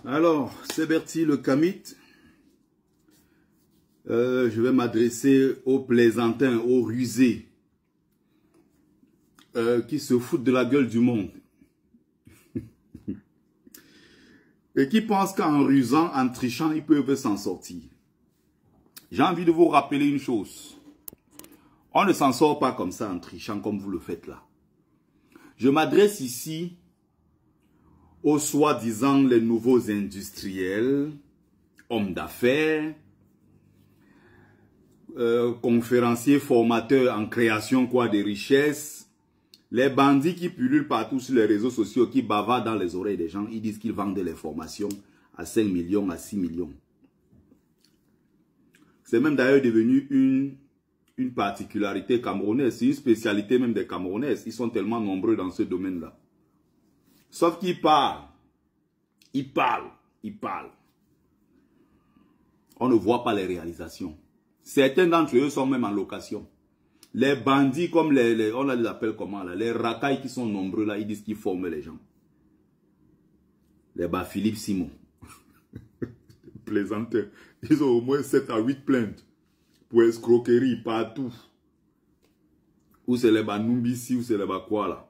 Alors, c'est Bertie le Kamit. Je vais m'adresser aux plaisantins, aux rusés, qui se foutent de la gueule du monde. Et qui pensent qu'en rusant, en trichant, ils peuvent s'en sortir. J'ai envie de vous rappeler une chose. On ne s'en sort pas comme ça en trichant comme vous le faites là. Je m'adresse ici aux soi-disant les nouveaux industriels, hommes d'affaires, conférenciers, formateurs en création des richesses, les bandits qui pullulent partout sur les réseaux sociaux, qui bavardent dans les oreilles des gens, ils disent qu'ils vendent les formations à 5 millions, à 6 millions. C'est même d'ailleurs devenu une particularité camerounaise, c'est une spécialité même des Camerounaises. Ils sont tellement nombreux dans ce domaine-là. Sauf qu'ils parlent. Ils parlent. On ne voit pas les réalisations. Certains d'entre eux sont même en location. Les bandits, comme on les appelle comment là, les racailles qui sont nombreux là, ils disent qu'ils forment les gens. Les Philippe Simon. Plaisanteurs. Ils ont au moins 7 à 8 plaintes pour escroquerie partout. Ou c'est les Numbisi, ou c'est les quoi là.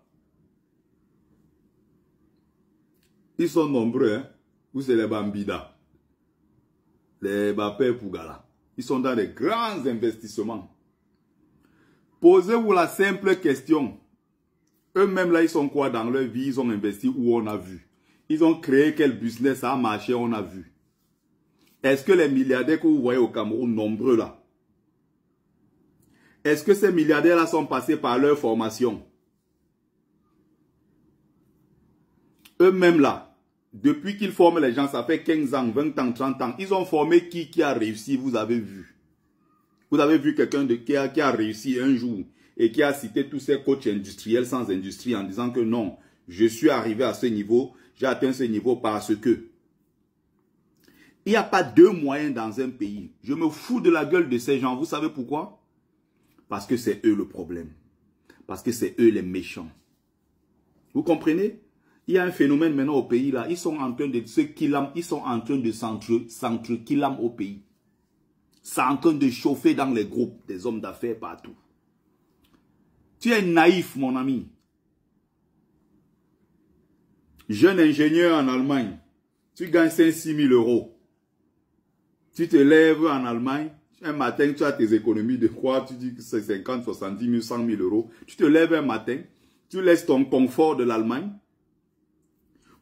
Ils sont nombreux, hein. Ou c'est les Bambida. Les Père Pougala. Ils sont dans des grands investissements. Posez-vous la simple question. Eux-mêmes là, ils sont quoi dans leur vie? Ils ont investi où on a vu. Ils ont créé quel business, ça a marché, on a vu. Est-ce que les milliardaires que vous voyez au Cameroun, nombreux là, est-ce que ces milliardaires là sont passés par leur formation? Eux-mêmes là, depuis qu'ils forment les gens, ça fait 15 ans, 20 ans, 30 ans, ils ont formé qui a réussi, vous avez vu. Vous avez vu quelqu'un qui a réussi un jour et qui a cité tous ces coachs industriels sans industrie en disant que non, je suis arrivé à ce niveau, j'ai atteint ce niveau parce que. Il n'y a pas deux moyens dans un pays. Je me fous de la gueule de ces gens. Vous savez pourquoi? Parce que c'est eux le problème. Parce que c'est eux les méchants. Vous comprenez? Il y a un phénomène maintenant au pays là. Ils sont en train de se killam, ils sont en train de s'entre-killam au pays. C'est en train de chauffer dans les groupes des hommes d'affaires partout. Tu es naïf, mon ami. Jeune ingénieur en Allemagne. Tu gagnes 5-6 000 euros. Tu te lèves en Allemagne. Un matin, tu as tes économies de quoi? Tu dis que c'est 50, 70 000, 100 000 euros. Tu te lèves un matin. Tu laisses ton confort de l'Allemagne.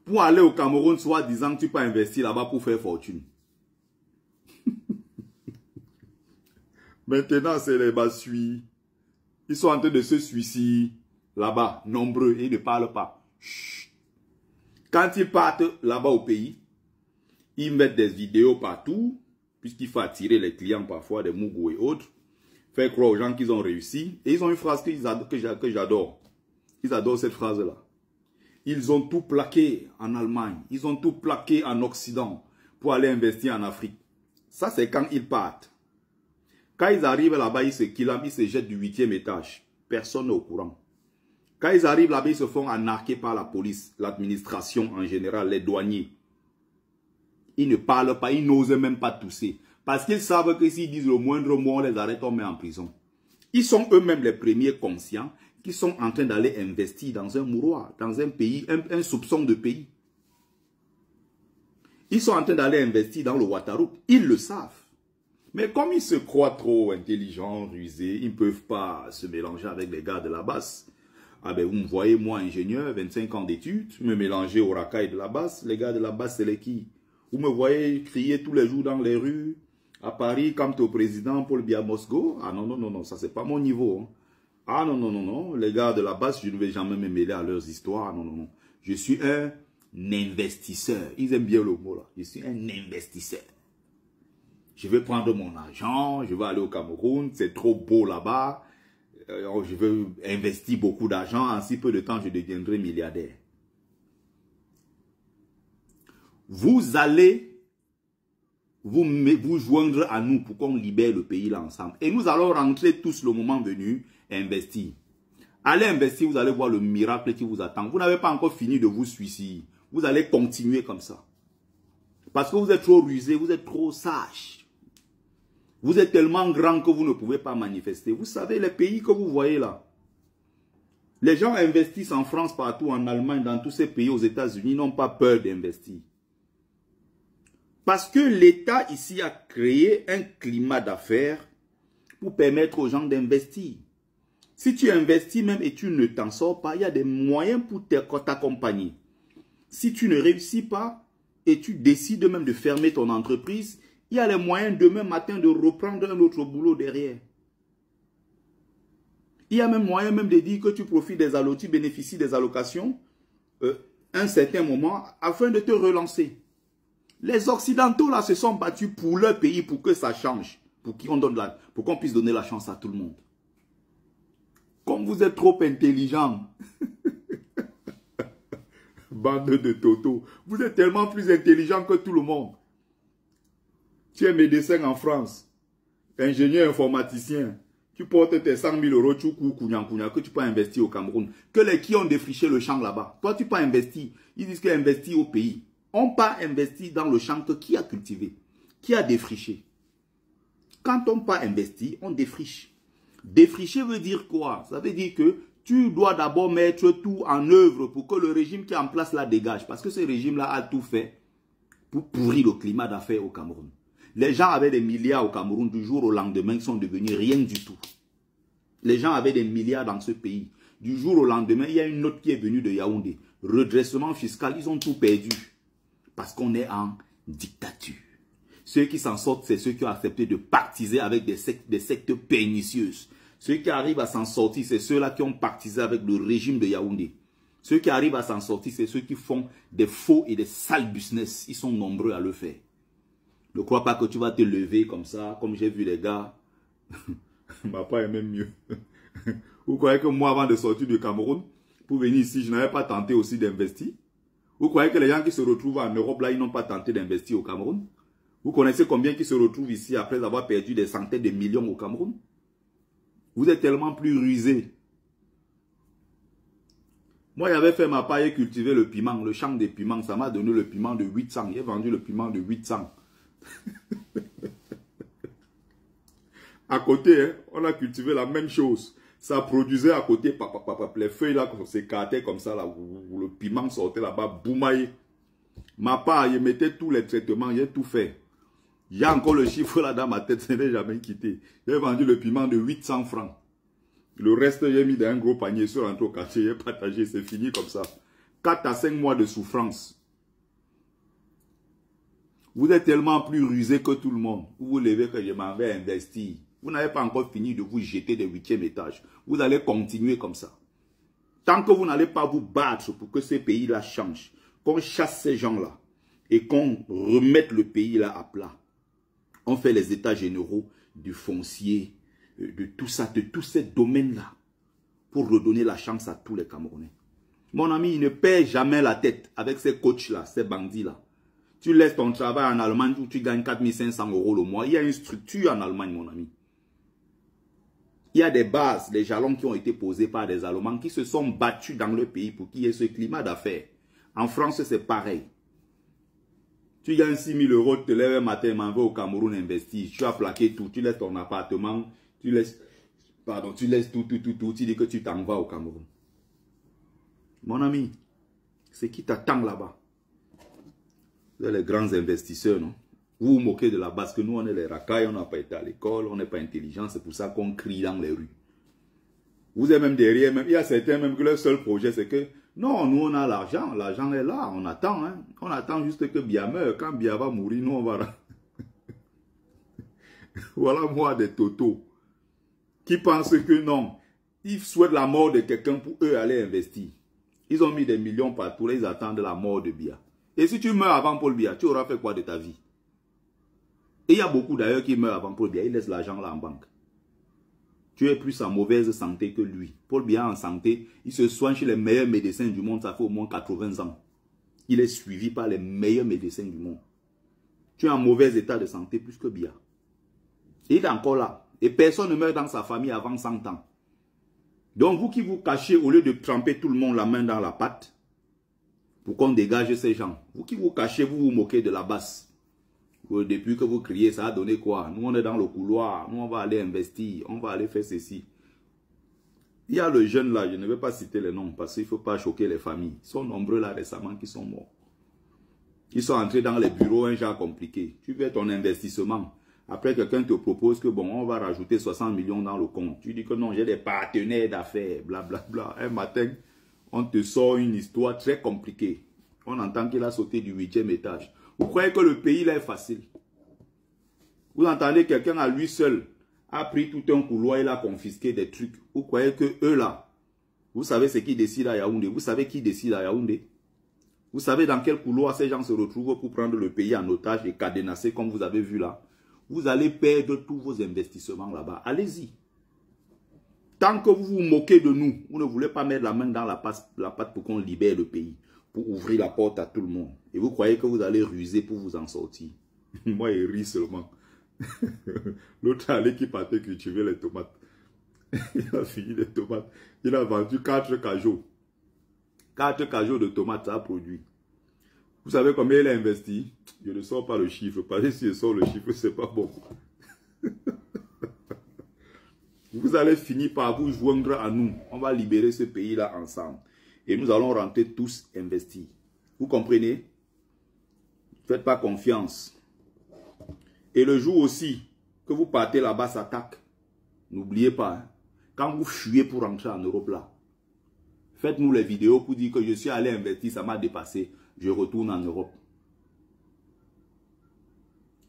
Pour aller au Cameroun, soit disant que tu peux investir là-bas pour faire fortune. Maintenant, c'est les Bassuis. Ils sont en train de se suicider là-bas, nombreux, et ils ne parlent pas. Chut. Quand ils partent là-bas au pays, ils mettent des vidéos partout, puisqu'il faut attirer les clients parfois, des Mougou et autres, faire croire aux gens qu'ils ont réussi. Et ils ont une phrase que j'adore. Ils adorent cette phrase-là. Ils ont tout plaqué en Allemagne, ils ont tout plaqué en Occident pour aller investir en Afrique. Ça, c'est quand ils partent. Quand ils arrivent là-bas, ils se jettent du 8e étage. Personne n'est au courant. Quand ils arrivent là-bas, ils se font arnaquer par la police, l'administration en général, les douaniers. Ils ne parlent pas, ils n'osent même pas tousser. Parce qu'ils savent que s'ils disent le moindre mot, on les arrête, on met en prison. Ils sont eux-mêmes les premiers conscients qui sont en train d'aller investir dans un mouroir, dans un pays, un soupçon de pays. Ils sont en train d'aller investir dans le Ouattara. Ils le savent. Mais comme ils se croient trop intelligents, rusés, ils ne peuvent pas se mélanger avec les gars de la basse. Ah ben vous me voyez, moi ingénieur, 25 ans d'études, me mélanger au racaille de la basse. Les gars de la basse, c'est les qui? Vous me voyez crier tous les jours dans les rues, à Paris, comme au président Paul Biya Mosgo. Ah non, non, non, non, ça c'est pas mon niveau. Hein. Ah non, non, non, non, les gars de la basse, je ne vais jamais me mêler à leurs histoires. Non, non, non. Je suis un investisseur. Ils aiment bien le mot là. Je suis un investisseur. Je vais prendre mon argent, je vais aller au Cameroun, c'est trop beau là-bas. Je veux investir beaucoup d'argent, en si peu de temps, je deviendrai milliardaire. Vous allez vous joindre à nous pour qu'on libère le pays là ensemble. Et nous allons rentrer tous le moment venu, investir. Allez investir, vous allez voir le miracle qui vous attend. Vous n'avez pas encore fini de vous suicider. Vous allez continuer comme ça. Parce que vous êtes trop rusé, vous êtes trop sage. Vous êtes tellement grand que vous ne pouvez pas manifester. Vous savez, les pays que vous voyez là, les gens investissent en France, partout, en Allemagne, dans tous ces pays, aux États-Unis, n'ont pas peur d'investir. Parce que l'État ici a créé un climat d'affaires pour permettre aux gens d'investir. Si tu investis même et tu ne t'en sors pas, il y a des moyens pour t'accompagner. Si tu ne réussis pas et tu décides même de fermer ton entreprise, il y a les moyens demain matin de reprendre un autre boulot derrière. Il y a même moyen même de dire que tu profites des allocations, tu bénéficies des allocations un certain moment afin de te relancer. Les Occidentaux là se sont battus pour leur pays pour que ça change, pour qu'on puisse donner la chance à tout le monde. Comme vous êtes trop intelligent, bande de Toto, vous êtes tellement plus intelligent que tout le monde. Tu es médecin en France, ingénieur informaticien, tu portes tes 100 000 euros, tu cours que tu peux investir au Cameroun. Que les qui ont défriché le champ là-bas, toi tu peux investir. Ils disent qu'ils investissent au pays. On pas investi dans le champ que qui a cultivé, qui a défriché. Quand on pas investi, on défriche. Défricher veut dire quoi? Ça veut dire que tu dois d'abord mettre tout en œuvre pour que le régime qui est en place là dégage. Parce que ce régime-là a tout fait pour pourrir le climat d'affaires au Cameroun. Les gens avaient des milliards au Cameroun, du jour au lendemain, ils sont devenus rien du tout. Les gens avaient des milliards dans ce pays. Du jour au lendemain, il y a une note qui est venue de Yaoundé. Redressement fiscal, ils ont tout perdu. Parce qu'on est en dictature. Ceux qui s'en sortent, c'est ceux qui ont accepté de pactiser avec des sectes pernicieuses. Ceux qui arrivent à s'en sortir, c'est ceux-là qui ont pactisé avec le régime de Yaoundé. Ceux qui arrivent à s'en sortir, c'est ceux qui font des faux et des sales business. Ils sont nombreux à le faire. Ne crois pas que tu vas te lever comme ça, comme j'ai vu les gars. Ma part est même mieux. Vous croyez que moi, avant de sortir du Cameroun, pour venir ici, je n'avais pas tenté aussi d'investir? Vous croyez que les gens qui se retrouvent en Europe, là, ils n'ont pas tenté d'investir au Cameroun? Vous connaissez combien qui se retrouvent ici après avoir perdu des centaines de millions au Cameroun? Vous êtes tellement plus rusés. Moi, j'avais fait ma paille et cultivé le piment, le champ des piments. Ça m'a donné le piment de 800. J'ai vendu le piment de 800. À côté, hein, on a cultivé la même chose. Ça produisait à côté, les feuilles là, s'écartaient comme ça, là, où le piment sortait là-bas, boumaillé. Ma part, je mettais tous les traitements, j'ai tout fait. Il y a encore le chiffre là dans ma tête, ça n'est jamais quitté. J'ai vendu le piment de 800 francs. Le reste, j'ai mis dans un gros panier, sur rentré au quartier, j'ai partagé, c'est fini comme ça. 4 à 5 mois de souffrance. Vous êtes tellement plus rusé que tout le monde. Vous vous levez que je m'en vais investir. Vous n'avez pas encore fini de vous jeter des 8e étages. Vous allez continuer comme ça. Tant que vous n'allez pas vous battre pour que ce pays-là change, qu'on chasse ces gens-là et qu'on remette le pays-là à plat. On fait les états généraux du foncier, de tout ça, de tous ces domaines-là, pour redonner la chance à tous les Camerounais. Mon ami, il ne perd jamais la tête avec ces coachs-là, ces bandits-là. Tu laisses ton travail en Allemagne où tu gagnes 4 500 € le mois. Il y a une structure en Allemagne, mon ami. Il y a des bases, des jalons qui ont été posés par des Allemands qui se sont battus dans le pays pour qu'il y ait ce climat d'affaires. En France, c'est pareil. Tu gagnes 6 000 €, tu te lèves un matin, m'en vas au Cameroun investir. Tu as plaqué tout, tu laisses ton appartement, tu laisses tout, tu dis que tu t'en vas au Cameroun. Mon ami, c'est qui t'attend là-bas? Vous êtes les grands investisseurs, non? Vous vous moquez de la base, que nous, on est les racailles, on n'a pas été à l'école, on n'est pas intelligent, c'est pour ça qu'on crie dans les rues. Vous êtes même derrière, même, il y a certains même que leur seul projet, c'est que, non, nous, on a l'argent est là, on attend, hein. On attend juste que Bia meure. Quand Bia va mourir, nous, on va... Voilà, moi, des totos, qui pensent que non, ils souhaitent la mort de quelqu'un pour eux aller investir. Ils ont mis des millions partout, là, ils attendent la mort de Bia. Et si tu meurs avant Paul Bia, tu auras fait quoi de ta vie? Et il y a beaucoup d'ailleurs qui meurent avant Paul Bia, ils laissent l'argent là en banque. Tu es plus en mauvaise santé que lui. Paul Bia en santé, il se soigne chez les meilleurs médecins du monde, ça fait au moins 80 ans. Il est suivi par les meilleurs médecins du monde. Tu es en mauvais état de santé plus que Bia. Et il est encore là. Et personne ne meurt dans sa famille avant 100 ans. Donc vous qui vous cachez, au lieu de tremper tout le monde la main dans la pâte, pour qu'on dégage ces gens. Vous qui vous cachez, vous vous moquez de la basse. Depuis que vous criez, ça a donné quoi? Nous, on est dans le couloir. Nous, on va aller investir. On va aller faire ceci. Il y a le jeune là, je ne vais pas citer les noms parce qu'il ne faut pas choquer les familles. Ils sont nombreux là récemment qui sont morts. Ils sont entrés dans les bureaux, un genre compliqué. Tu fais ton investissement. Après, quelqu'un te propose que bon, on va rajouter 60 millions dans le compte. Tu dis que non, j'ai des partenaires d'affaires, blablabla. Un matin, on te sort une histoire très compliquée. On entend qu'il a sauté du 8e étage. Vous croyez que le pays là est facile? Vous entendez quelqu'un à lui seul a pris tout un couloir, il a confisqué des trucs. Vous croyez que eux là, vous savez ce qui décide à Yaoundé? Vous savez qui décide à Yaoundé? Vous savez dans quel couloir ces gens se retrouvent pour prendre le pays en otage et cadenasser comme vous avez vu là? Vous allez perdre tous vos investissements là-bas. Allez-y. Tant que vous vous moquez de nous, vous ne voulez pas mettre la main dans la patte pour qu'on libère le pays, pour ouvrir la porte à tout le monde. Et vous croyez que vous allez ruser pour vous en sortir. Moi, il rit seulement. L'autre allait qui partait cultiver les tomates. Il a fini les tomates. Il a vendu 4 cajots. 4 cajots de tomates, ça a produit. Vous savez combien il a investi? Je ne sors pas le chiffre. Parce que si je sors le chiffre, c'est pas bon. Vous allez finir par vous joindre à nous. On va libérer ce pays-là ensemble. Et nous allons rentrer tous investis. Vous comprenez? Faites pas confiance. Et le jour aussi que vous partez là-bas, ça attaque. N'oubliez pas, hein, quand vous fuyez pour rentrer en Europe là, faites-nous les vidéos pour dire que je suis allé investir, ça m'a dépassé. Je retourne en Europe.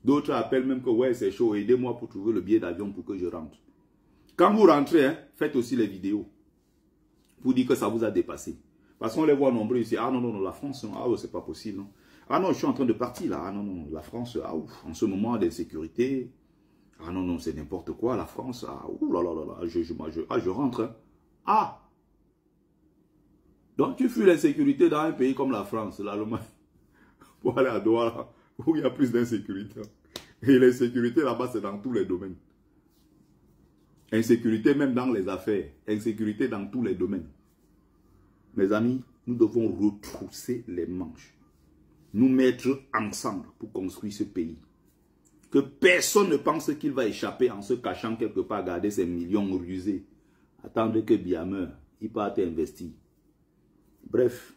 D'autres appellent même que ouais, c'est chaud, aidez-moi pour trouver le billet d'avion pour que je rentre. Quand vous rentrez, hein, faites aussi les vidéos pour dire que ça vous a dépassé. Parce qu'on les voit nombreux ici. Ah non, non, non, la France, non, ah, c'est pas possible. Non. Ah non, je suis en train de partir là. Ah non, non, la France, ah ouf, en ce moment d'insécurité. Ah non, non, c'est n'importe quoi, la France. Ah ouh là là là là, je rentre. Hein. Ah! Donc tu fuis l'insécurité dans un pays comme la France, l'Allemagne, pour aller à Douala, où il y a plus d'insécurité. Et l'insécurité là-bas, c'est dans tous les domaines. Insécurité même dans les affaires. Insécurité dans tous les domaines. Mes amis, nous devons retrousser les manches. Nous mettre ensemble pour construire ce pays. Que personne ne pense qu'il va échapper en se cachant quelque part, garder ses millions rusés. Attendre que Biya meure, il parte investir. Bref.